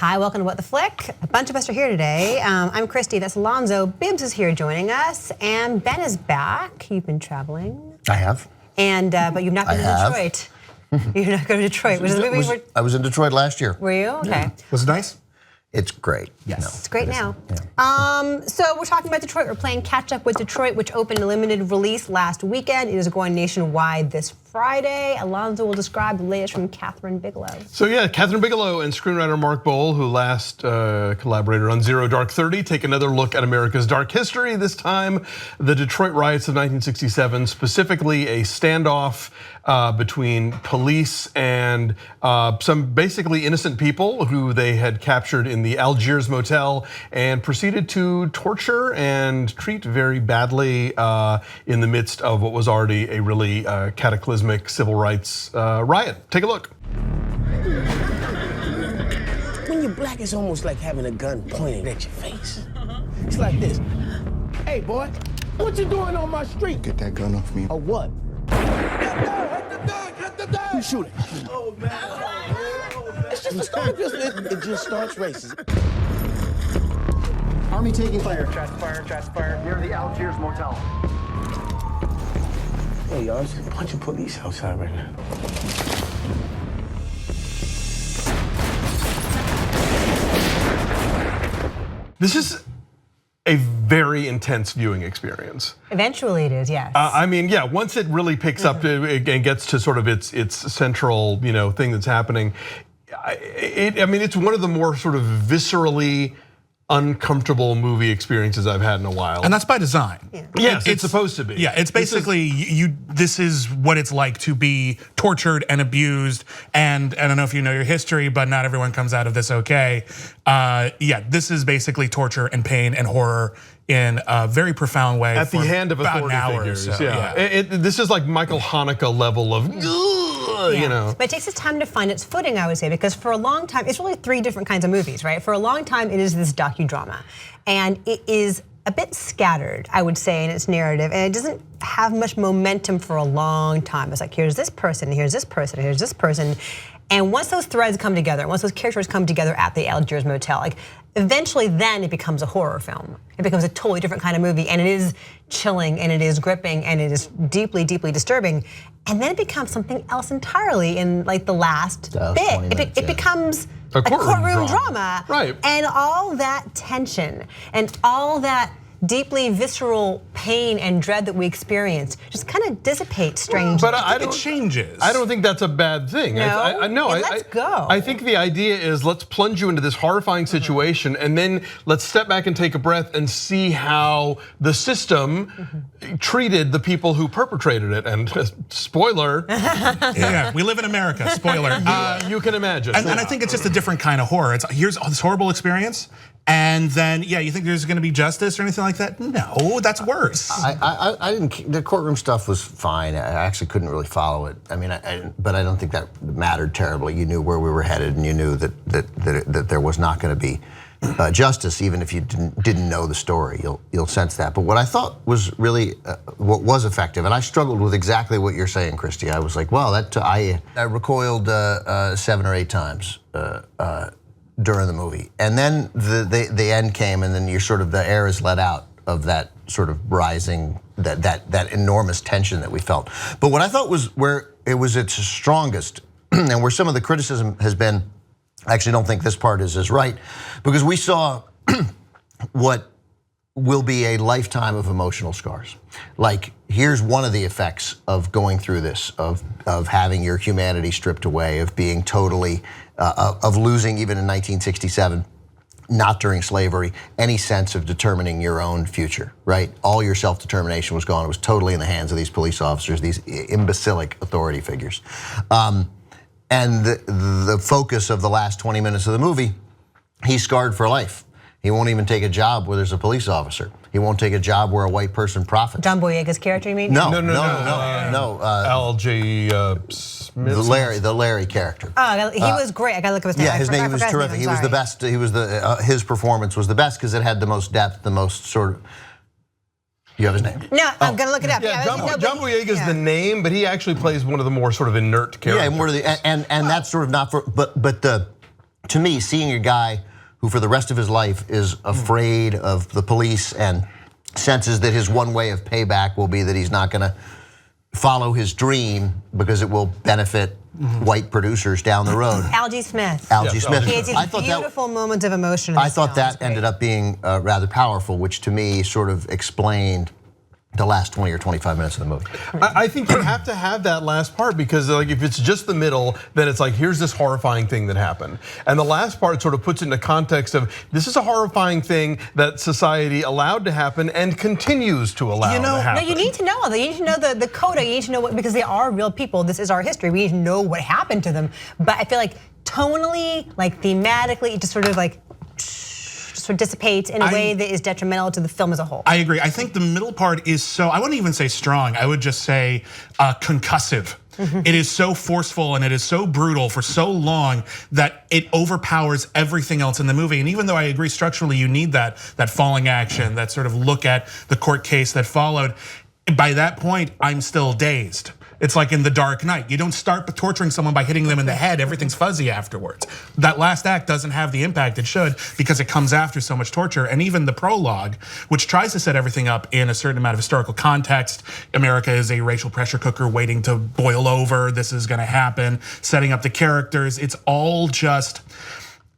Hi, welcome to What the Flick. A bunch of us are here today. I'm Christy, that's Alonzo. Bibbs is here joining us, and Ben is back. You've been traveling. I have. And but you've not been to Detroit. You're not going to Detroit. I was in Detroit last year. Were you? Okay. Yeah. Was it nice? It's great. Yes. No, it's great now. Yeah. So we're talking about Detroit. We're playing catch up with Detroit, which opened a limited release last weekend. It is going nationwide this Friday. Alonzo will describe the latest from Catherine Bigelow. So yeah, Catherine Bigelow and screenwriter Mark Boal, who last collaborated on Zero Dark 30, take another look at America's dark history. This time, the Detroit riots of 1967, specifically a standoff between police and some basically innocent people who they had captured in the Algiers motel and proceeded to torture and treat very badly in the midst of what was already a really cataclysmic civil rights riot. Take a look. When you're black, it's almost like having a gun pointed at your face. It's like this. Hey, boy, what you doing on my street? Get that gun off me. Or what? Who's shooting? Oh, man. It's just a start. It just starts races. Army taking fire. Shots fired near the Algiers motel. Hey, y'all, there's a bunch of police outside right now. This is a very intense viewing experience. Eventually it is, yes. I mean, yeah, once it really picks up and gets to sort of its central, thing that's happening, I mean, it's one of the more sort of viscerally uncomfortable movie experiences I've had in a while. And that's by design. Yeah. Yes, it's supposed to be. Yeah, it's basically this is what it's like to be tortured and abused. And I don't know if you know your history, but not everyone comes out of this okay. Yeah, this is basically torture and pain and horror in a very profound way. At the hand of authority figures. So, yeah. This is like Michael Hanukkah level of, But it takes its time to find its footing, I would say, because for a long time, it's really three different kinds of movies, right? For a long time, it is this docudrama. And it is a bit scattered, I would say, in its narrative. And it doesn't have much momentum for a long time. It's like, here's this person, here's this person, here's this person. And once those threads come together, once those characters come together at the Algiers motel, like eventually then it becomes a horror film. It becomes a totally different kind of movie, and it is chilling, and it is gripping, and it is deeply, deeply disturbing. And then it becomes something else entirely in like the last bit. It becomes a courtroom drama. Right. And all that tension and all that deeply visceral pain and dread that we experience just kind of dissipates strangely. But I it changes. I don't think that's a bad thing. No, let's go. I think the idea is let's plunge you into this horrifying situation and then let's step back and take a breath and see how the system treated the people who perpetrated it. And spoiler. Yeah, we live in America, spoiler. You can imagine. And I think it's just a different kind of horror. Here's this horrible experience, and then you think there's going to be justice or anything like that? No, that's worse. I didn't. The courtroom stuff was fine. I actually couldn't really follow it. I mean, but I don't think that mattered terribly. You knew where we were headed, and you knew that there was not going to be justice, even if you didn't know the story. You'll sense that. But what I thought was really what was effective, and I struggled with exactly what you're saying, Christy. I was like, well, I recoiled 7 or 8 times. During the movie, and then the end came, and then the air is let out of that sort of rising, that enormous tension that we felt. But what I thought was where it was its strongest, and where some of the criticism has been, I actually don't think this part is as right, because we saw what will be a lifetime of emotional scars. Like, here's one of the effects of going through this, of having your humanity stripped away, of being totally, of losing even in 1967, not during slavery, any sense of determining your own future, right? All your self-determination was gone. It was totally in the hands of these police officers, these imbecilic authority figures. And the focus of the last 20 minutes of the movie, he's scarred for life. He won't even take a job where there's a police officer. He won't take a job where a white person profits. John Boyega's character, you mean? No. L.J. Smith. The Larry character. Oh, he was great. I gotta look at his name. Yeah, his name was terrific. He was the best. He was his performance was the best because it had the most depth, the most sort of. You have his name? No, I'm gonna look it up. Yeah, John Boyega is the name, but he actually plays one of the more sort of inert characters. Yeah, and that's sort of not for, but to me, seeing a guy who for the rest of his life is afraid of the police and senses that his one way of payback will be that he's not gonna follow his dream because it will benefit white producers down the road. Algie Smith. Algie Smith. He has these beautiful moments of emotion. I thought that ended up being rather powerful, which to me sort of explained the last 20 or 25 minutes of the movie. I think you have to have that last part because like if it's just the middle, then it's like here's this horrifying thing that happened. And the last part sort of puts it into context of this is a horrifying thing that society allowed to happen and continues to allow to happen. No, you need to know. You need to know the coda. You need to know what, because they are real people. This is our history. We need to know what happened to them. But I feel like tonally, like thematically, it just sort of like sort of dissipates in a way that is detrimental to the film as a whole. I agree. I think the middle part is so, I wouldn't even say strong, I would just say concussive. It is so forceful and it is so brutal for so long that it overpowers everything else in the movie. And even though I agree structurally you need that falling action, that sort of look at the court case that followed, by that point I'm still dazed. It's like in The Dark Knight. You don't start torturing someone by hitting them in the head. Everything's fuzzy afterwards. That last act doesn't have the impact it should because it comes after so much torture. And even the prologue, which tries to set everything up in a certain amount of historical context. America is a racial pressure cooker waiting to boil over. This is gonna happen. Setting up the characters. It's all just,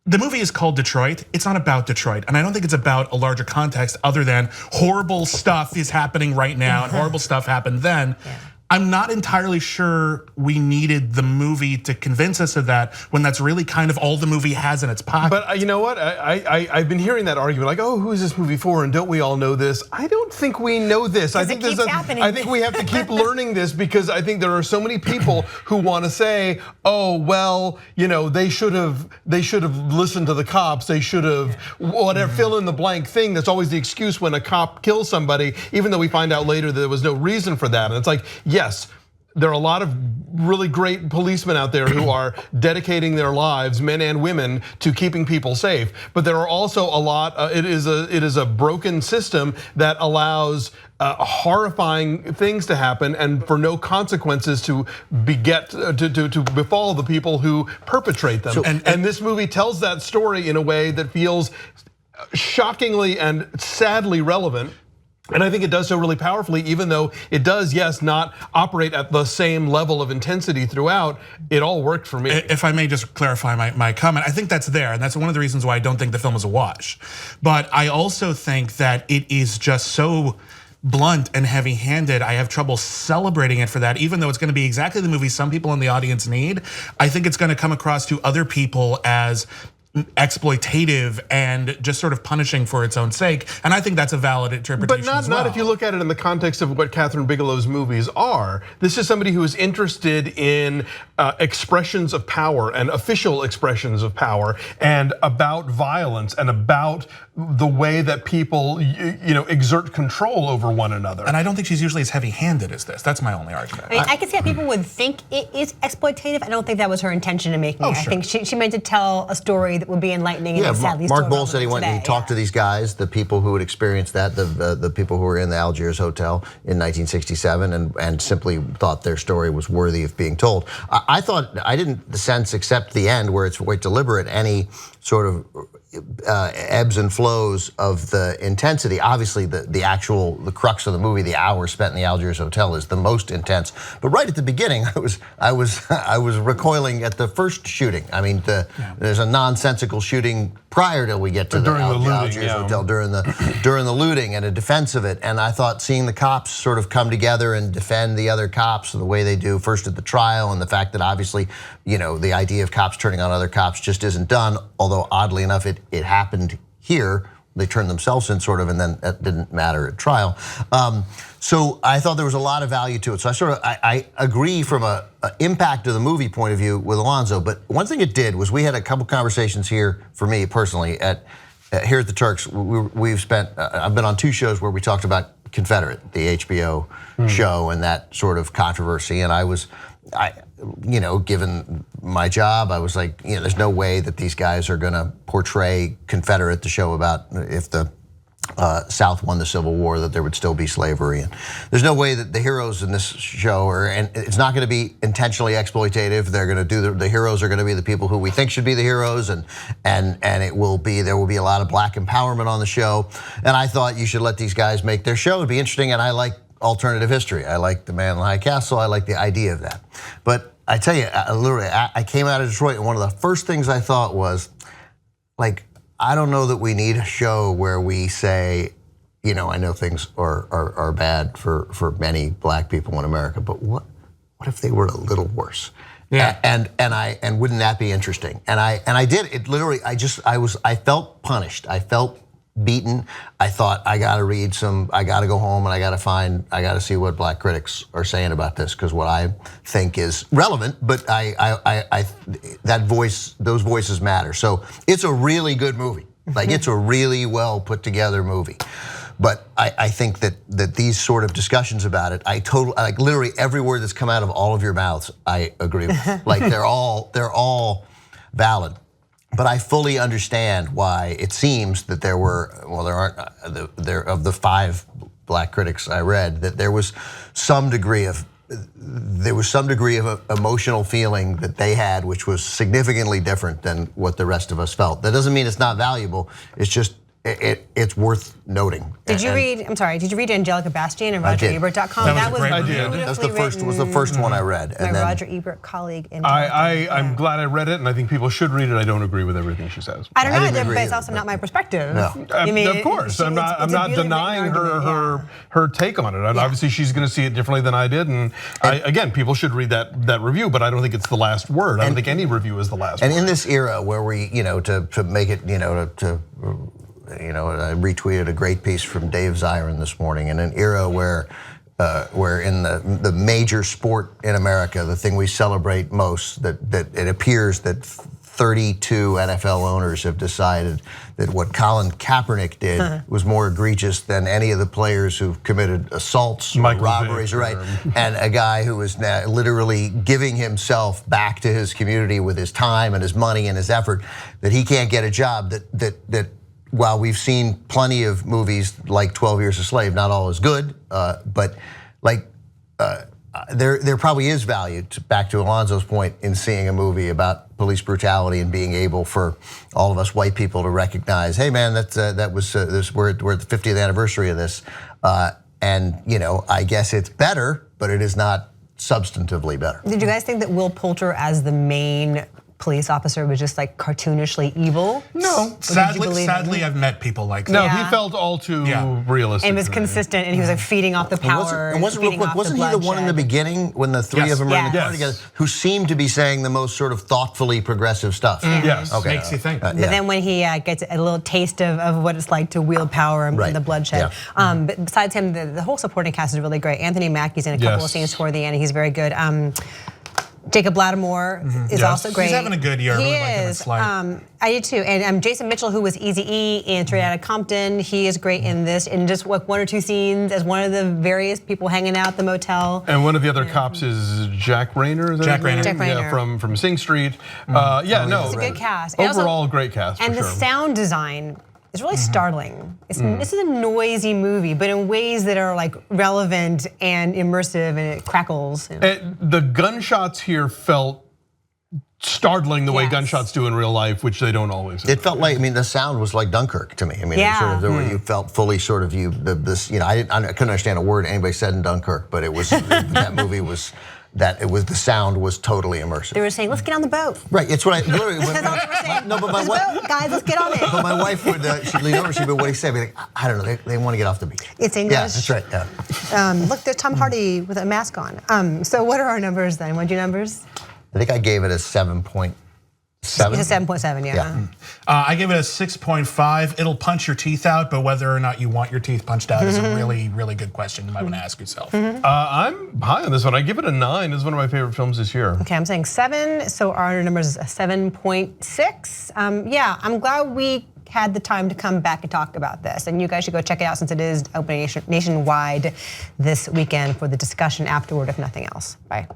the movie is called Detroit. It's not about Detroit. And I don't think it's about a larger context other than horrible stuff is happening right now and horrible stuff happened then. Yeah. I'm not entirely sure we needed the movie to convince us of that when that's really kind of all the movie has in its pocket. But you know what? I've been hearing that argument like, oh, who is this movie for? And don't we all know this? I don't think we know this. I think I think we have to keep learning this because I think there are so many people who want to say, oh, well, they should have listened to the cops. They should have whatever fill in the blank thing. That's always the excuse when a cop kills somebody, even though we find out later that there was no reason for that. And it's like, yes, there are a lot of really great policemen out there who are dedicating their lives, men and women, to keeping people safe. But there are also a lot. It is a broken system that allows horrifying things to happen and for no consequences to befall the people who perpetrate them. And this movie tells that story in a way that feels shockingly and sadly relevant. And I think it does so really powerfully, even though it does, yes, not operate at the same level of intensity throughout, it all worked for me. If I may just clarify my comment, I think that's there, and that's one of the reasons why I don't think the film is a wash. But I also think that it is just so blunt and heavy-handed, I have trouble celebrating it for that, even though it's gonna be exactly the movie some people in the audience need. I think it's gonna come across to other people as exploitative and just sort of punishing for its own sake, and I think that's a valid interpretation. But not if you look at it in the context of what Catherine Bigelow's movies are. This is somebody who is interested in expressions of power and official expressions of power and about violence and about the way that people exert control over one another. And I don't think she's usually as heavy-handed as this. That's my only argument. I mean, I can see how people would think it is exploitative. I don't think that was her intention in making it. I think she meant to tell a story that would be enlightening. Yeah, and sadly Mark Bowl said he went and he talked to these guys, the people who had experienced that, the people who were in the Algiers hotel in 1967, and simply thought their story was worthy of being told. I thought, I didn't sense, except the end where it's quite deliberate, any sort of ebbs and flows of the intensity. Obviously, the crux of the movie, the hour spent in the Algiers hotel, is the most intense. But right at the beginning, I was recoiling at the first shooting. I mean, there's a nonsensical shooting prior till we get to the Algiers hotel during the looting and a defense of it. And I thought seeing the cops sort of come together and defend the other cops the way they do first at the trial, and the fact that obviously, the idea of cops turning on other cops just isn't done. Although oddly enough, it happened here. They turned themselves in sort of, and then that didn't matter at trial. So I thought there was a lot of value to it. So I agree from a impact of the movie point of view with Alonzo. But one thing it did was we had a couple conversations here, for me personally, here at the Turks. We've spent, I've been on 2 shows where we talked about Confederate, the HBO show, and that sort of controversy. And given my job, I was like, there's no way that these guys are gonna portray Confederate, the show about if the South won the Civil War, that there would still be slavery. And there's no way that the heroes in this show and it's not going to be intentionally exploitative. They're going to do the heroes are going to be the people who we think should be the heroes, and there will be a lot of black empowerment on the show. And I thought you should let these guys make their show. It'd be interesting, and I like alternative history. I like The Man in the High Castle. I like the idea of that. But I tell you, I came out of Detroit, and one of the first things I thought was, like, I don't know that we need a show where we say, you know, I know things are bad for many black people in America, but what if they were a little worse? Yeah. And wouldn't that be interesting? And I did it. Literally, I felt punished. I felt beaten. I thought, I got to go home and I got to see what black critics are saying about this, because what I think is relevant, but those voices matter. So it's a really good movie. Like, it's a really well put together movie. But I think that these sort of discussions about it, like literally every word that's come out of all of your mouths, I agree with. Like, they're all valid. But I fully understand why it seems that there aren't of the 5 black critics I read, that there was some degree of emotional feeling that they had, which was significantly different than what the rest of us felt. That doesn't mean it's not valuable. It's just it's worth noting. Did you read Angelica Bastian and RogerEbert.com? That was a great beautifully review. written. Was the first one I read. My Roger Ebert colleague. I'm glad I read it, and I think people should read it. I don't agree with everything she says. I don't know, but it's also not my perspective. No. Of course, I'm not denying her take on it. And obviously, she's going to see it differently than I did. And again, people should read that review, but I don't think it's the last word. I don't think any review is the last word. And in this era where we, to make it, I retweeted a great piece from Dave Zirin this morning. In an era where in the major sport in America, the thing we celebrate most, that it appears that 32 NFL owners have decided that what Colin Kaepernick did was more egregious than any of the players who've committed assaults, or robberies, right? And a guy who is now literally giving himself back to his community with his time and his money and his effort, that he can't get a job. That while we've seen plenty of movies like 12 Years a Slave, not all is good, but like there probably is value, back to Alonzo's point, in seeing a movie about police brutality and being able for all of us white people to recognize, hey man, we're at the 50th anniversary of this, and I guess it's better, but it is not substantively better. Did you guys think that Will Poulter as the main police officer was just like cartoonishly evil? No. Sadly, I've met people like that. No, he felt all too realistic. And was consistent, and he was like feeding off the power. Wasn't he the one in the beginning when the three of them were in the car together, who seemed to be saying the most sort of thoughtfully progressive stuff? Yes. Okay. Makes you think. But then when he gets a little taste of what it's like to wield power and the bloodshed. But besides him, the whole supporting cast is really great. Anthony Mackie's in a couple of scenes toward the end, and he's very good. Jacob Lattimore is also great. He's having a good year. He really like him in is. Slight. I do too. And Jason Mitchell, who was Eazy-E in Straight Outta Compton, he is great in this. In just like 1 or 2 scenes as one of the various people hanging out at the motel. And one of the other cops is Jack Rayner. Jack Rayner. Yeah, from Sing Street. It's a good cast. Overall, great cast. And the sound design is really startling. This is a noisy movie, but in ways that are like relevant and immersive, and it crackles. The gunshots here felt startling the way gunshots do in real life, which they don't always. It felt like, the sound was like Dunkirk to me. You felt fully sort of I couldn't understand a word anybody said in Dunkirk, but it was that movie was. The sound was totally immersive. They were saying, let's get on the boat. Right, it's what I literally. That's all they were saying. No, but my wife, guys, let's get on it. But my wife would, she'd lean over, she'd be, what do you say? I'd be like, I don't know, they want to get off the beach. It's English. Yeah, that's right, yeah. Look, there's Tom Hardy with a mask on. So what are our numbers then? What'd your numbers? I think I gave it a 7.7. It's a 7.7, yeah. I gave it a 6.5. It'll punch your teeth out, but whether or not you want your teeth punched out is a really, really good question you might want to ask yourself. I'm high on this one. I give it a 9. It's one of my favorite films this year. Okay, I'm saying 7, so our number is a 7.6. Yeah, I'm glad we had the time to come back and talk about this. And you guys should go check it out since it is opening nationwide this weekend for the discussion afterward, if nothing else. Bye.